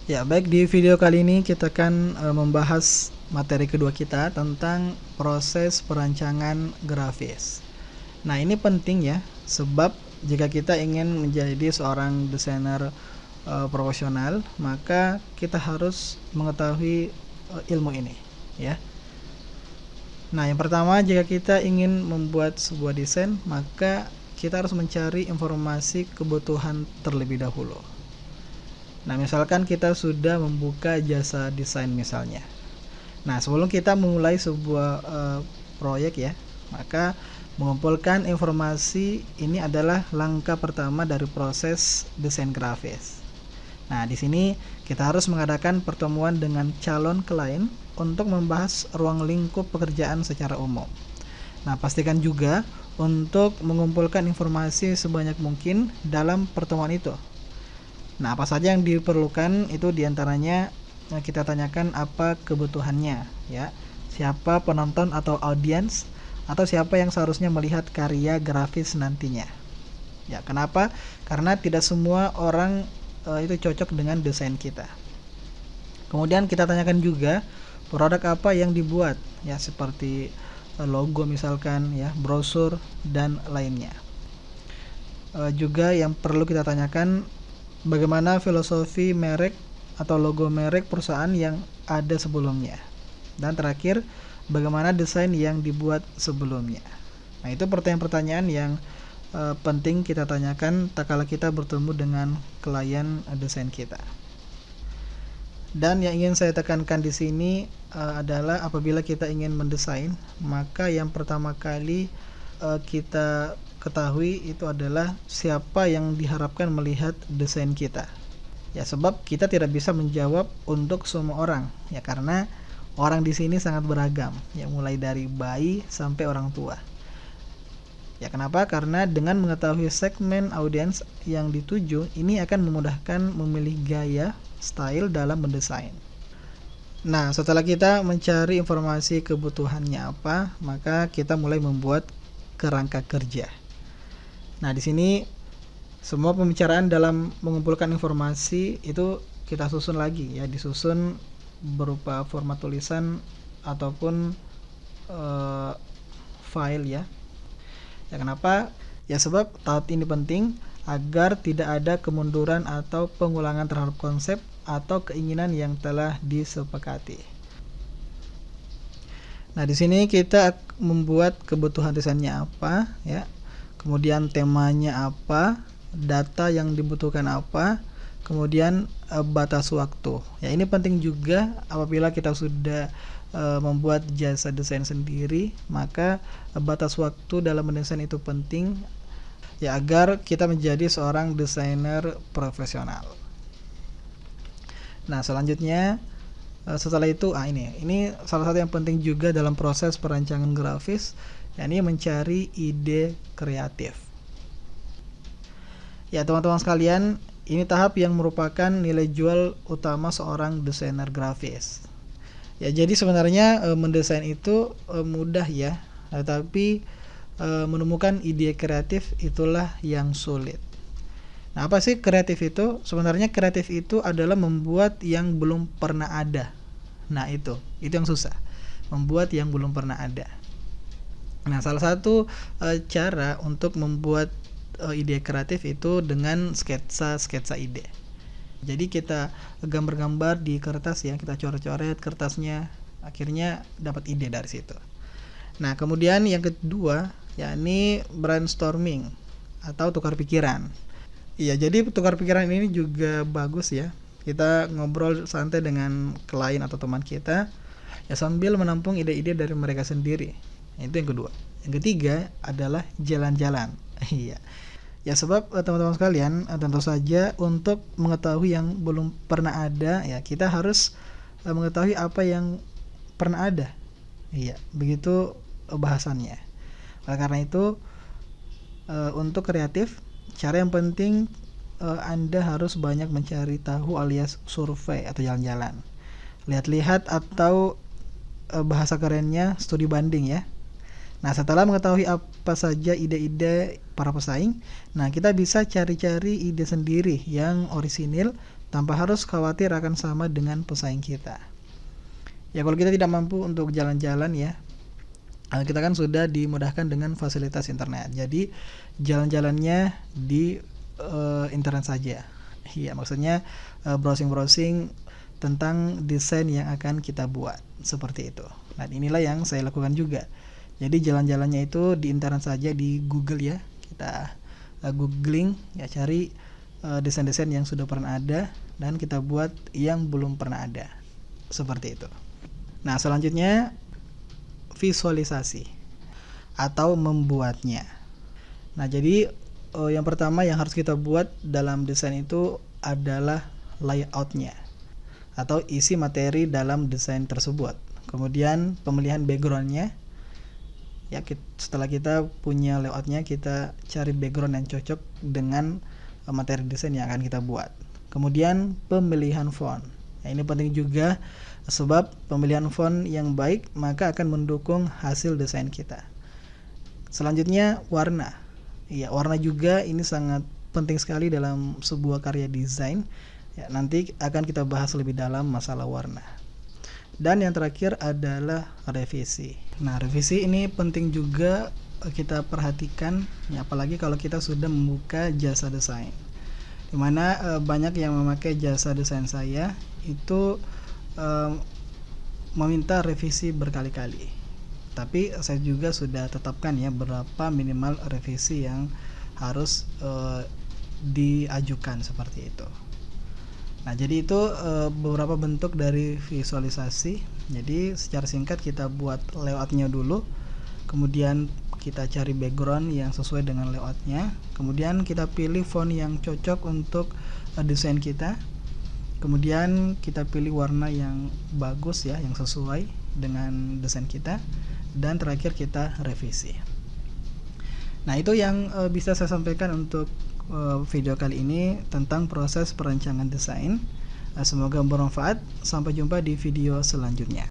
Ya, baik, di video kali ini kita akan membahas materi kedua kita tentang proses perancangan grafis. Nah, ini penting ya, sebab jika kita ingin menjadi seorang desainer profesional, maka kita harus mengetahui ilmu ini, ya. Nah, yang pertama, jika kita ingin membuat sebuah desain, maka kita harus mencari informasi kebutuhan terlebih dahulu. Nah, misalkan kita sudah membuka jasa desain misalnya. Nah, sebelum kita memulai sebuah proyek ya, maka mengumpulkan informasi ini adalah langkah pertama dari proses desain grafis. Nah, di sini kita harus mengadakan pertemuan dengan calon klien untuk membahas ruang lingkup pekerjaan secara umum. Nah, pastikan juga untuk mengumpulkan informasi sebanyak mungkin dalam pertemuan itu. Nah, apa saja yang diperlukan itu diantaranya kita tanyakan apa kebutuhannya, ya. Siapa penonton atau audiens, atau siapa yang seharusnya melihat karya grafis nantinya. Ya, kenapa? Karena tidak semua orang itu cocok dengan desain kita. Kemudian kita tanyakan juga produk apa yang dibuat, ya, seperti logo misalkan, ya, brosur dan lainnya. Juga yang perlu kita tanyakan bagaimana filosofi merek atau logo merek perusahaan yang ada sebelumnya. Dan terakhir, bagaimana desain yang dibuat sebelumnya. Nah, itu pertanyaan-pertanyaan yang penting kita tanyakan tak kala kita bertemu dengan klien desain kita. Dan yang ingin saya tekankan di sini adalah apabila kita ingin mendesain, maka yang pertama kali kita ketahui itu adalah siapa yang diharapkan melihat desain kita. Ya, sebab kita tidak bisa menjawab untuk semua orang, ya, karena orang di sini sangat beragam, ya, mulai dari bayi sampai orang tua. Ya, kenapa? Karena dengan mengetahui segmen audiens yang dituju, ini akan memudahkan memilih gaya, style dalam mendesain. Nah, setelah kita mencari informasi kebutuhannya apa, maka kita mulai membuat kerangka kerja. Nah, di sini semua pembicaraan dalam mengumpulkan informasi itu kita susun lagi, ya, disusun berupa format tulisan ataupun file, ya. Ya, kenapa? Ya, sebab tahap ini penting agar tidak ada kemunduran atau pengulangan terhadap konsep atau keinginan yang telah disepakati. Nah, di sini kita membuat kebutuhan desainnya apa, ya. Kemudian temanya apa, data yang dibutuhkan apa, kemudian batas waktu. Ya, ini penting juga apabila kita sudah membuat jasa desain sendiri, maka batas waktu dalam mendesain itu penting, ya, agar kita menjadi seorang desainer profesional. Nah, selanjutnya setelah itu ini salah satu yang penting juga dalam proses perancangan grafis, yakni mencari ide kreatif. Ya, teman-teman sekalian, ini tahap yang merupakan nilai jual utama seorang desainer grafis. Ya, jadi sebenarnya mendesain itu mudah ya, tetapi menemukan ide kreatif itulah yang sulit. Nah, apa sih kreatif itu? Sebenarnya kreatif itu adalah membuat yang belum pernah ada. Nah, itu yang susah. Membuat yang belum pernah ada. Nah, salah satu cara untuk membuat ide kreatif itu dengan sketsa ide. Jadi kita gambar-gambar di kertas, ya, kita coret-coret kertasnya, akhirnya dapat ide dari situ. Nah, kemudian yang kedua, yakni brainstorming atau tukar pikiran. Iya, jadi tukar pikiran ini juga bagus ya. Kita ngobrol santai dengan klien atau teman kita, ya, sambil menampung ide-ide dari mereka sendiri. Itu yang kedua. Yang ketiga adalah jalan-jalan. Iya. Ya, sebab teman-teman sekalian, tentu saja untuk mengetahui yang belum pernah ada, ya, kita harus mengetahui apa yang pernah ada. Iya, begitu bahasannya. Oleh karena itu, untuk kreatif, cara yang penting Anda harus banyak mencari tahu alias survei atau jalan-jalan. Lihat-lihat atau bahasa kerennya studi banding, ya. Nah, setelah mengetahui apa saja ide-ide para pesaing, nah, kita bisa cari-cari ide sendiri yang orisinil tanpa harus khawatir akan sama dengan pesaing kita. Ya kalau kita tidak mampu untuk jalan-jalan ya, kita kan sudah dimudahkan dengan fasilitas internet. Jadi jalan-jalannya di internet saja. Iya, maksudnya browsing-browsing tentang desain yang akan kita buat seperti itu. Nah, inilah yang saya lakukan juga. Jadi jalan-jalannya itu di internet saja, di Google ya. Kita googling ya, cari desain-desain yang sudah pernah ada dan kita buat yang belum pernah ada. Seperti itu. Nah, selanjutnya visualisasi atau membuatnya. Nah, jadi yang pertama yang harus kita buat dalam desain itu adalah layoutnya atau isi materi dalam desain tersebut. Kemudian pemilihan backgroundnya. Ya, setelah kita punya layoutnya, kita cari background yang cocok dengan materi desain yang akan kita buat. Kemudian pemilihan font. Nah, ini penting juga sebab pemilihan font yang baik maka akan mendukung hasil desain kita. Selanjutnya warna. Ya, warna juga ini sangat penting sekali dalam sebuah karya desain. Ya, nanti akan kita bahas lebih dalam masalah warna. Dan yang terakhir adalah revisi. Nah, revisi ini penting juga kita perhatikan, ya, apalagi kalau kita sudah membuka jasa desain. Dimana banyak yang memakai jasa desain saya itu meminta revisi berkali-kali. Tapi saya juga sudah tetapkan ya berapa minimal revisi yang harus diajukan seperti itu. Nah, jadi itu beberapa bentuk dari visualisasi. Jadi secara singkat kita buat layoutnya dulu, kemudian kita cari background yang sesuai dengan layoutnya, kemudian kita pilih font yang cocok untuk desain kita. Kemudian kita pilih warna yang bagus ya, yang sesuai dengan desain kita, dan terakhir kita revisi. Nah, itu yang bisa saya sampaikan untuk video kali ini tentang proses perancangan desain. Semoga bermanfaat. Sampai jumpa di video selanjutnya.